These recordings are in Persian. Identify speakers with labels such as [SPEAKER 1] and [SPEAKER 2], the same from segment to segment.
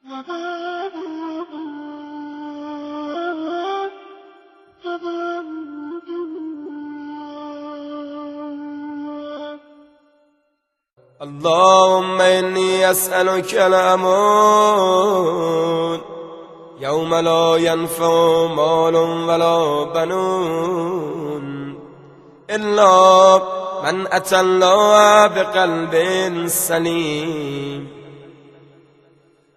[SPEAKER 1] اللهم إني أسألك الأمان يوم لا ينفع مال ولا بنون إلا من أتى الله بقلب سليم،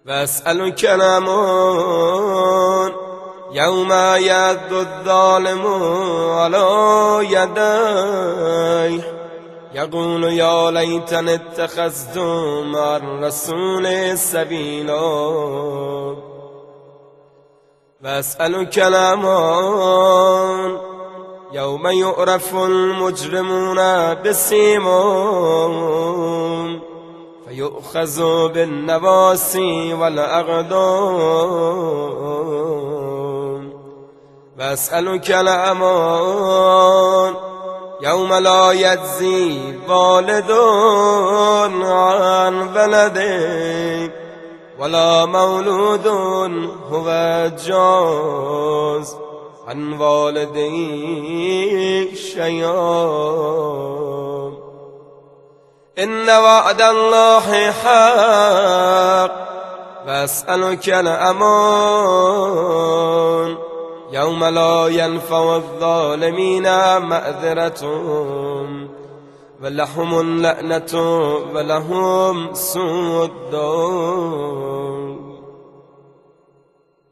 [SPEAKER 1] وأسألك الأمان يوم يعض الظالم على يديه يقول يا ليتني اتخذت مع الرسول سبيلا، وأسألك الأمان يوم يعرف المجرمون بسيماهم فيؤخذ بالنواصي والأقدام، وأسألك الأمان يوم لا يجزي والد عن ولده ولا مولود هو جاز عن والده شيئا. إن وعد الله حق، وأسألك الأمان يوم لا ينفع الظالمين معذرتهم ولهم اللعنة ولهم سوء الدار.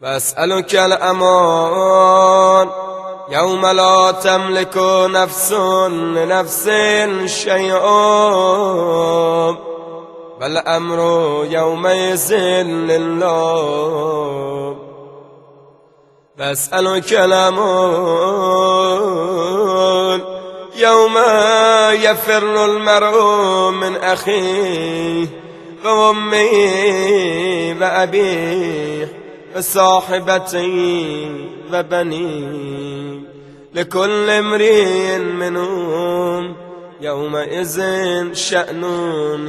[SPEAKER 1] وأسألك الأمان يوم لا تملك نفس لنفس شيئا والأمر يومئذ لله. وأسألك الأمان يوم يفر المرء من أخيه وأمه وأبيه وصاحبته وبنيه لكل امرئ منهم يومئذ شأن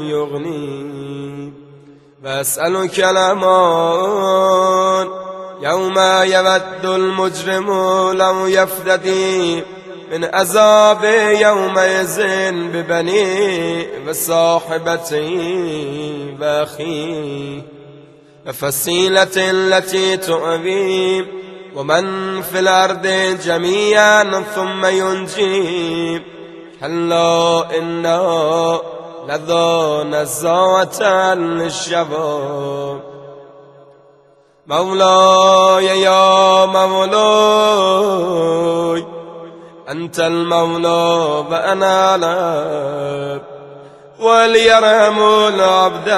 [SPEAKER 1] يغنيه. وأسألك الأمان يوم يود المجرم لو يفتدي من عذاب يومئذ ببنيه وصاحبته وأخيه وفصيلة التي تؤويه ومن في الأرض جميعا ثم ينجيه. هلا إنه لذا نزاوة للشباب. مولاي يا مولاي أنت المولى وأنا العبد وليرحم العبد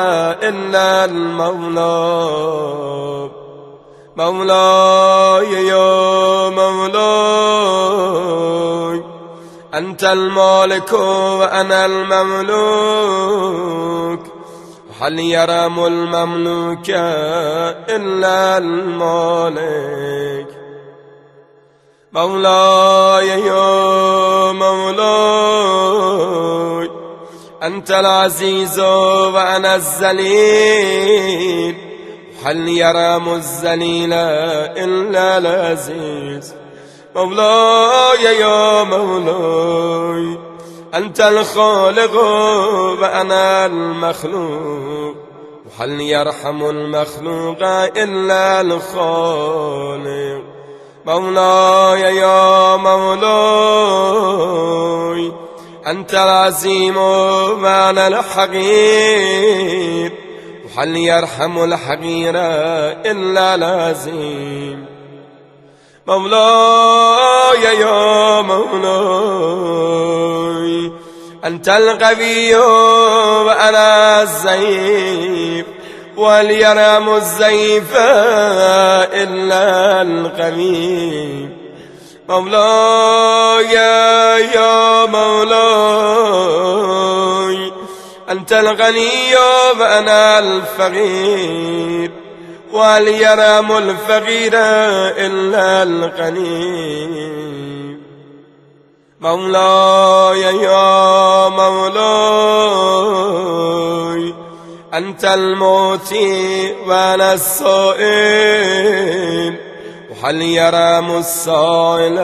[SPEAKER 1] إلا المولى. مولاي يا مولاي أنت المالك وأنا المملوك هل يرحم المملوك إلا المالك. مولاي يا مولاي أنت العزيز وأنا الذليل هل يرحم الذليل إلا العزيز. مولاي يا مولاي أنت الخالق وأنا المخلوق وهل يرحم المخلوق إلا الخالق. مولاي يا مولاي أنت العظيم وأنا الحقير وهل يرحم الحقير إلا العظيم. مولاي يا مولاي أنت القوي وأنا الضعيف وهل يرحم الضعيف إلا القوي. مولاي يا مولاي أنت الغني وأنا الفقير وهل يرحم الفقير إلا الغني. مولاي يا مولاي أنت المعطي وأنا السائل، وهل يرام السائل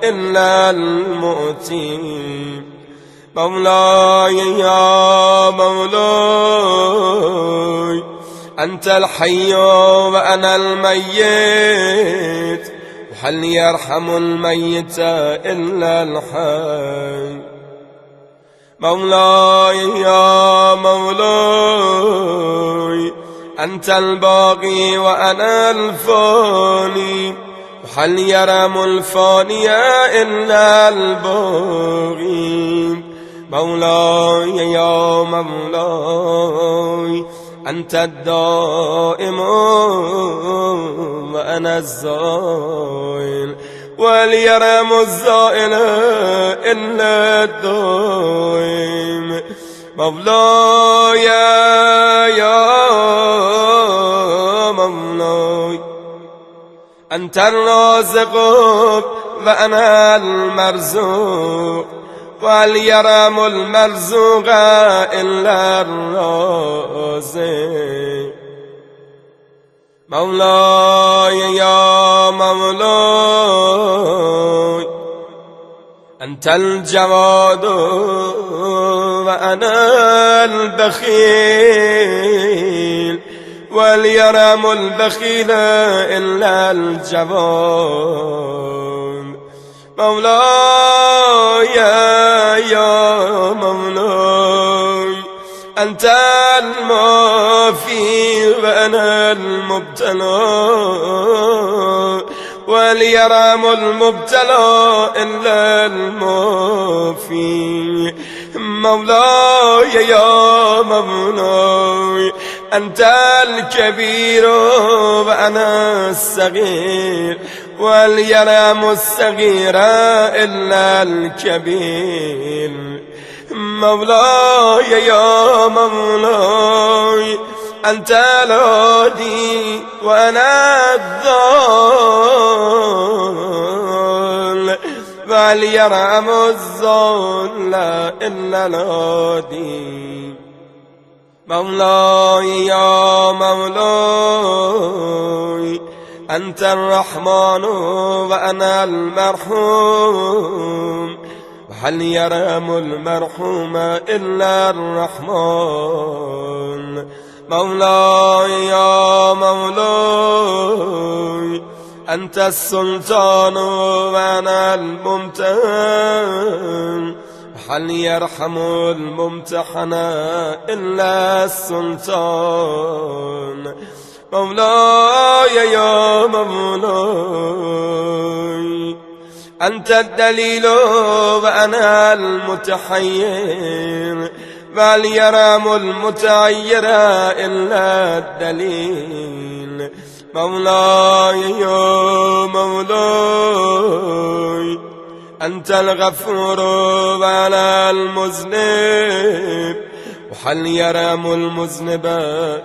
[SPEAKER 1] إلا المؤتي. مولاي يا مولاي أنت الحي وأنا الميت، وهل يرحم الميت إلا الحي. مولاي يا مولاي أنت الباقي وأنا الفاني، وهل يرام الفاني إلا الباقي. مولاي يا مولاي أنت الدائم وأنا الزائل، وليرام الزائل إلا الدائم. مولاي يا مولاي أنت الرازق وأنا المرزوق، وليرام المرزوق إلا الرازق. مولاي يا مولاي أنت الجواد وأنا البخيل، وليرام البخيل إلا الجواد. مولاي يا مولاي أنت المعافي وأنا المبتلى، وليرام المبتلى إلا المعافي. مولاي يا مولاي أنت الكبير وأنا الصغير، وليرام الصغير إلا الكبير. مولاي يا مولاي أنت الهادي وأنا الضال، وليرام الضال إلا الهادي. مولاي يا مولاي أنت الرحمن وأنا المرحوم، وهل يرام المرحوم إلا الرحمن. مولاي يا مولاي أنت السلطان وأنا الممتحن، وهل يرحم الممتحن إلا السلطان. مولاي يا مولاي أنت الدليل وأنا المتحير، وليرام المتعير إلا الدليل. مولاي يا مولاي أنت الغفور وأنا المذنب، وهل يرام المذنب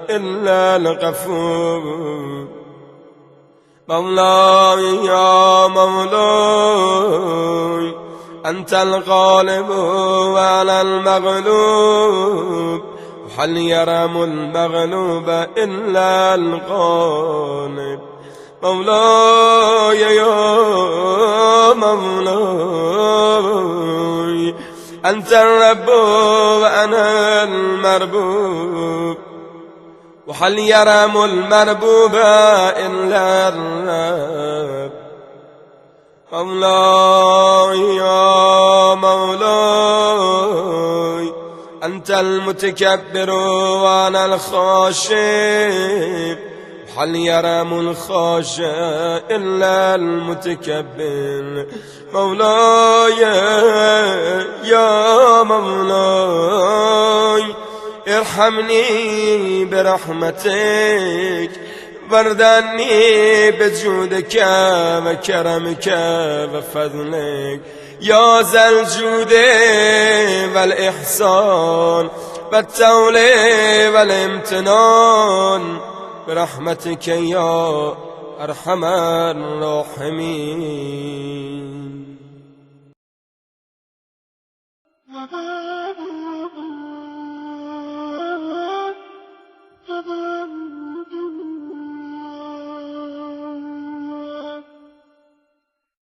[SPEAKER 1] إلا الغفور. مولاي يا مولاي أنت الغالب وأنا المغلوب، وهل يرام المغلوب إلا الغالب. مولاي يا مولاي أنت الرب وأنا المربوب، وهل يرام المربوب إلا الرب. مولاي يا مولاي أنت المتكبر وأنا الخاشع، وهل يرام الخاشع إلا المتكبر. مولاي يا مولاي ارحمني برحمتك، واردني بجودك وكرمك وفضلك، يا ذا الجود والإحسان والتول والامتنان، برحمتك يا أرحم الراحمين.